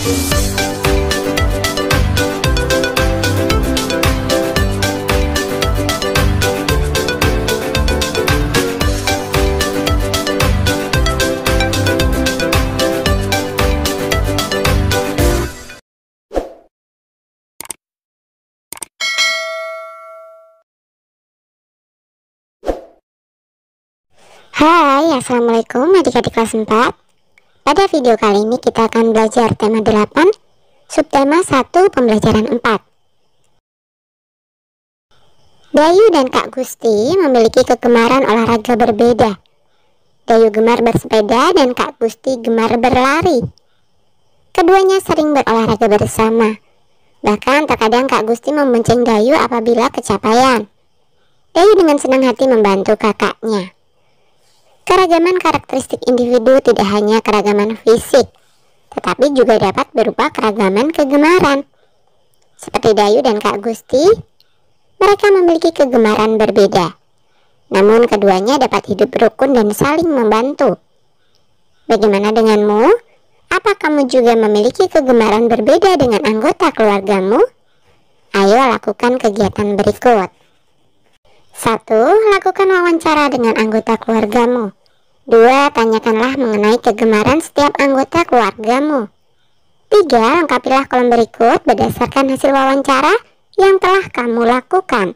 Hai, assalamualaikum adik-adik kelas 4. Pada video kali ini kita akan belajar tema 8, subtema 1, pembelajaran 4. Dayu dan Kak Gusti memiliki kegemaran olahraga berbeda. Dayu gemar bersepeda dan Kak Gusti gemar berlari. Keduanya sering berolahraga bersama. Bahkan terkadang Kak Gusti membonceng Dayu apabila kecapean. Dayu dengan senang hati membantu kakaknya. Keragaman karakteristik individu tidak hanya keragaman fisik, tetapi juga dapat berupa keragaman kegemaran. Seperti Dayu dan Kak Gusti, mereka memiliki kegemaran berbeda. Namun keduanya dapat hidup rukun dan saling membantu. Bagaimana denganmu? Apa kamu juga memiliki kegemaran berbeda dengan anggota keluargamu? Ayo lakukan kegiatan berikut. 1. Lakukan wawancara dengan anggota keluargamu. 2. Tanyakanlah mengenai kegemaran setiap anggota keluargamu. 3. Lengkapilah kolom berikut berdasarkan hasil wawancara yang telah kamu lakukan.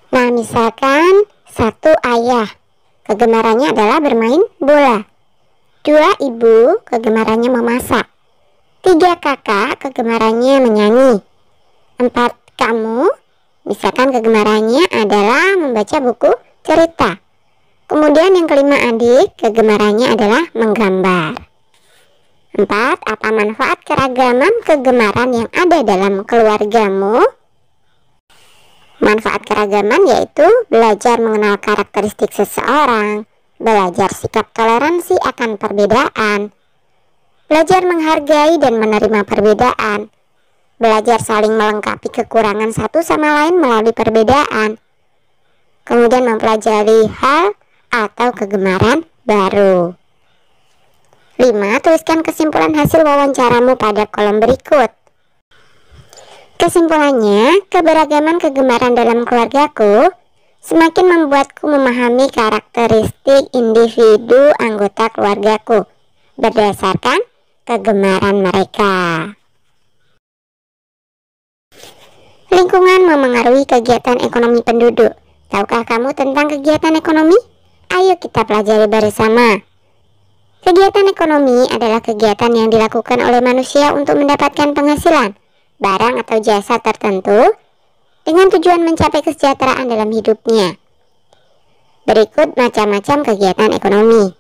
Nah, misalkan 1. Ayah, kegemarannya adalah bermain bola. 2. Ibu, kegemarannya memasak. 3. Kakak, kegemarannya menyanyi. 4. Kamu, misalkan kegemarannya adalah membaca buku cerita. Kemudian yang kelima adik, kegemarannya adalah menggambar. 4. Apa manfaat keragaman kegemaran yang ada dalam keluargamu? Manfaat keragaman yaitu belajar mengenal karakteristik seseorang, belajar sikap toleransi akan perbedaan, belajar menghargai dan menerima perbedaan, belajar saling melengkapi kekurangan satu sama lain melalui perbedaan, kemudian mempelajari hal atau kegemaran baru. 5. Tuliskan kesimpulan hasil wawancaramu pada kolom berikut. Kesimpulannya, keberagaman kegemaran dalam keluargaku semakin membuatku memahami karakteristik individu anggota keluargaku berdasarkan kegemaran mereka. Lingkungan memengaruhi kegiatan ekonomi penduduk. Tahukah kamu tentang kegiatan ekonomi? Ayo kita pelajari bersama. Kegiatan ekonomi adalah kegiatan yang dilakukan oleh manusia untuk mendapatkan penghasilan, barang atau jasa tertentu, dengan tujuan mencapai kesejahteraan dalam hidupnya. Berikut macam-macam kegiatan ekonomi.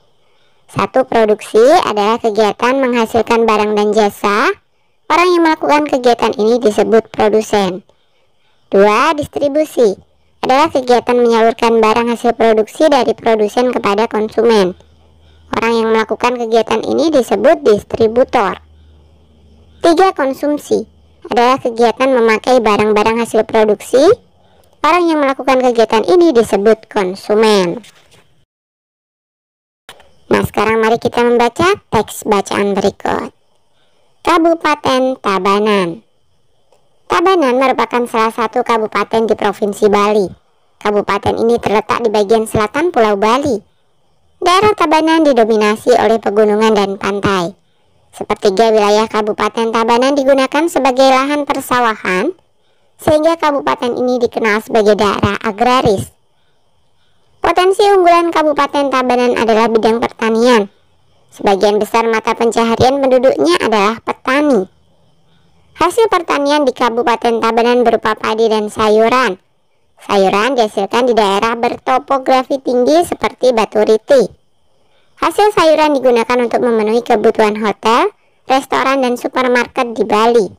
1. Produksi adalah kegiatan menghasilkan barang dan jasa. Orang yang melakukan kegiatan ini disebut produsen. 2. Distribusi adalah kegiatan menyalurkan barang hasil produksi dari produsen kepada konsumen. Orang yang melakukan kegiatan ini disebut distributor. 3. Konsumsi adalah kegiatan memakai barang-barang hasil produksi. Orang yang melakukan kegiatan ini disebut konsumen. Nah, sekarang mari kita membaca teks bacaan berikut. Kabupaten Tabanan. Tabanan merupakan salah satu kabupaten di Provinsi Bali. Kabupaten ini terletak di bagian selatan Pulau Bali. Daerah Tabanan didominasi oleh pegunungan dan pantai. Sepertiga wilayah Kabupaten Tabanan digunakan sebagai lahan persawahan, sehingga kabupaten ini dikenal sebagai daerah agraris. Potensi unggulan Kabupaten Tabanan adalah bidang pertanian. Sebagian besar mata pencaharian penduduknya adalah petani. Hasil pertanian di Kabupaten Tabanan berupa padi dan sayuran. Sayuran dihasilkan di daerah bertopografi tinggi seperti Batu Riti. Hasil sayuran digunakan untuk memenuhi kebutuhan hotel, restoran, dan supermarket di Bali.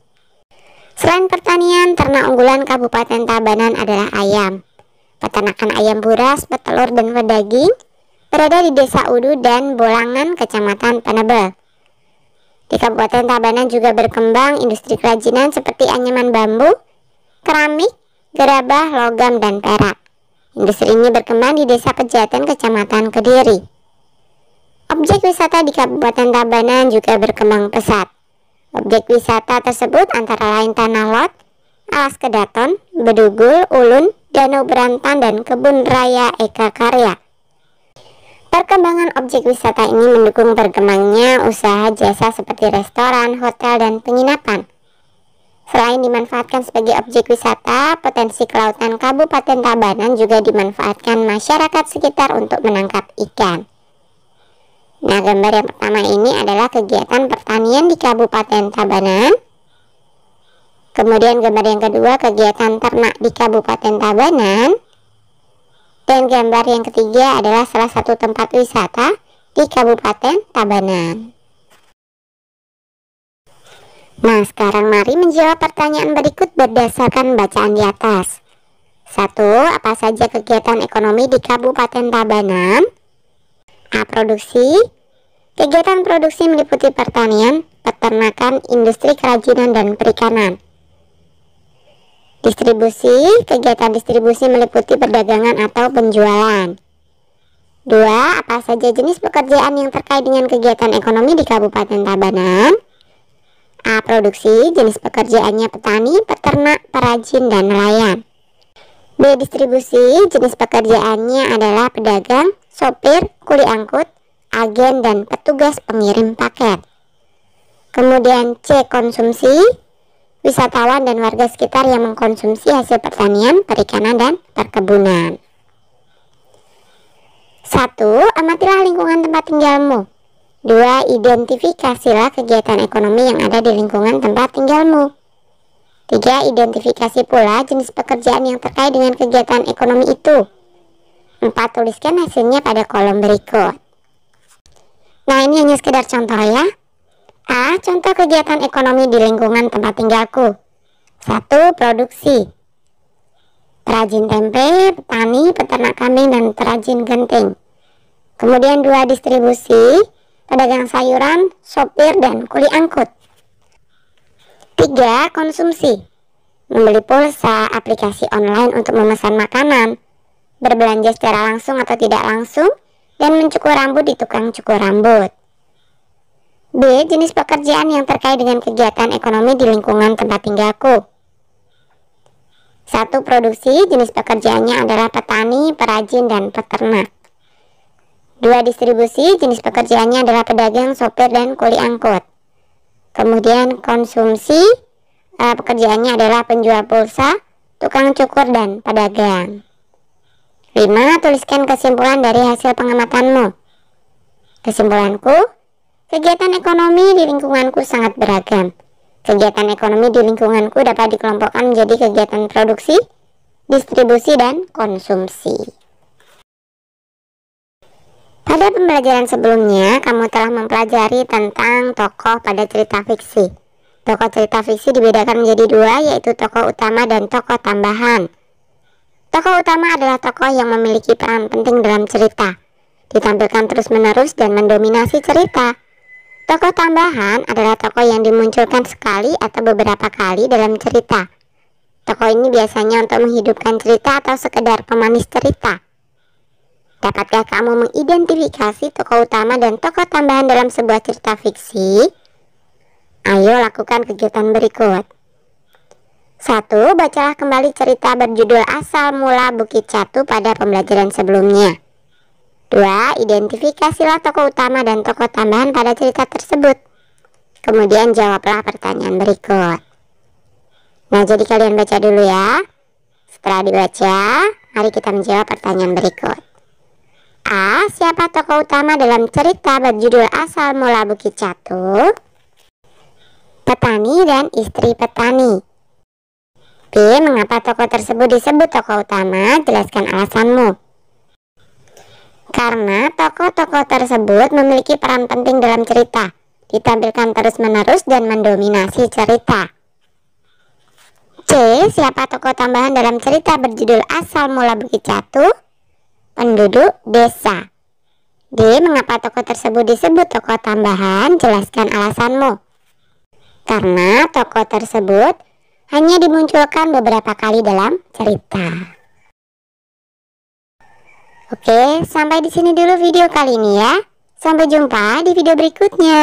Selain pertanian, ternak unggulan Kabupaten Tabanan adalah ayam. Peternakan ayam buras, petelur, dan pedaging berada di Desa Udu dan Bolangan, Kecamatan Penebel. Di Kabupaten Tabanan juga berkembang industri kerajinan seperti anyaman bambu, keramik, gerabah, logam, dan perak. Industri ini berkembang di Desa Pejaten, Kecamatan Kediri. Objek wisata di Kabupaten Tabanan juga berkembang pesat. Objek wisata tersebut antara lain Tanah Lot, Alas Kedaton, Bedugul, Ulun, Danau Berantan, dan Kebun Raya Eka Karya. Perkembangan objek wisata ini mendukung berkembangnya usaha jasa seperti restoran, hotel, dan penginapan. Selain dimanfaatkan sebagai objek wisata, potensi kelautan Kabupaten Tabanan juga dimanfaatkan masyarakat sekitar untuk menangkap ikan. Nah, gambar yang pertama ini adalah kegiatan pertanian di Kabupaten Tabanan. Kemudian gambar yang kedua kegiatan ternak di Kabupaten Tabanan. Dan gambar yang ketiga adalah salah satu tempat wisata di Kabupaten Tabanan. Nah, sekarang mari menjawab pertanyaan berikut berdasarkan bacaan di atas. 1. Apa saja kegiatan ekonomi di Kabupaten Tabanan? A. Produksi. Kegiatan produksi meliputi pertanian, peternakan, industri kerajinan, dan perikanan. Distribusi. Kegiatan distribusi meliputi perdagangan atau penjualan. 2. Apa saja jenis pekerjaan yang terkait dengan kegiatan ekonomi di Kabupaten Tabanan? A. Produksi. Jenis pekerjaannya petani, peternak, perajin, dan nelayan. B. Distribusi. Jenis pekerjaannya adalah pedagang, sopir, kuli angkut, agen, dan petugas pengirim paket. Kemudian C. Konsumsi. Wisatawan dan warga sekitar yang mengkonsumsi hasil pertanian, perikanan, dan perkebunan. 1. Amatilah lingkungan tempat tinggalmu. 2. Identifikasilah kegiatan ekonomi yang ada di lingkungan tempat tinggalmu. 3. Identifikasi pula jenis pekerjaan yang terkait dengan kegiatan ekonomi itu. 4. Tuliskan hasilnya pada kolom berikut. Nah, ini hanya sekedar contoh ya. A. Contoh kegiatan ekonomi di lingkungan tempat tinggalku. 1. Produksi. Perajin tempe, petani, peternak kambing, dan perajin genting. Kemudian 2. Distribusi. Pedagang sayuran, sopir, dan kuli angkut. 3. Konsumsi. Membeli pulsa, aplikasi online untuk memesan makanan, berbelanja secara langsung atau tidak langsung, dan mencukur rambut di tukang cukur rambut. B. Jenis pekerjaan yang terkait dengan kegiatan ekonomi di lingkungan tempat tinggalku. 1. Produksi. Jenis pekerjaannya adalah petani, perajin, dan peternak. 2. Distribusi. Jenis pekerjaannya adalah pedagang, sopir, dan kuli angkut. Kemudian konsumsi. Pekerjaannya adalah penjual pulsa, tukang cukur, dan pedagang. 5. Tuliskan kesimpulan dari hasil pengamatanmu. Kesimpulanku, kegiatan ekonomi di lingkunganku sangat beragam. Kegiatan ekonomi di lingkunganku dapat dikelompokkan menjadi kegiatan produksi, distribusi, dan konsumsi. Pada pembelajaran sebelumnya, kamu telah mempelajari tentang tokoh pada cerita fiksi. Tokoh cerita fiksi dibedakan menjadi dua, yaitu tokoh utama dan tokoh tambahan. Tokoh utama adalah tokoh yang memiliki peran penting dalam cerita, ditampilkan terus-menerus dan mendominasi cerita. Tokoh tambahan adalah tokoh yang dimunculkan sekali atau beberapa kali dalam cerita. Tokoh ini biasanya untuk menghidupkan cerita atau sekedar pemanis cerita. Dapatkah kamu mengidentifikasi tokoh utama dan tokoh tambahan dalam sebuah cerita fiksi? Ayo lakukan kegiatan berikut. 1. Bacalah kembali cerita berjudul Asal Mula Bukit Catu pada pembelajaran sebelumnya. 2. Identifikasilah tokoh utama dan tokoh tambahan pada cerita tersebut. Kemudian jawablah pertanyaan berikut. Nah, jadi kalian baca dulu ya. Setelah dibaca, mari kita menjawab pertanyaan berikut. A. Siapa tokoh utama dalam cerita berjudul Asal Mula Bukit Catu? Petani dan istri petani. B. Mengapa tokoh tersebut disebut tokoh utama? Jelaskan alasanmu. Karena tokoh-tokoh tersebut memiliki peran penting dalam cerita, ditampilkan terus-menerus dan mendominasi cerita. C. Siapa tokoh tambahan dalam cerita berjudul Asal Mula Bukit Catu? Penduduk desa. D. Mengapa tokoh tersebut disebut tokoh tambahan? Jelaskan alasanmu. Karena tokoh tersebut hanya dimunculkan beberapa kali dalam cerita. Oke, sampai di sini dulu video kali ini ya. Sampai jumpa di video berikutnya.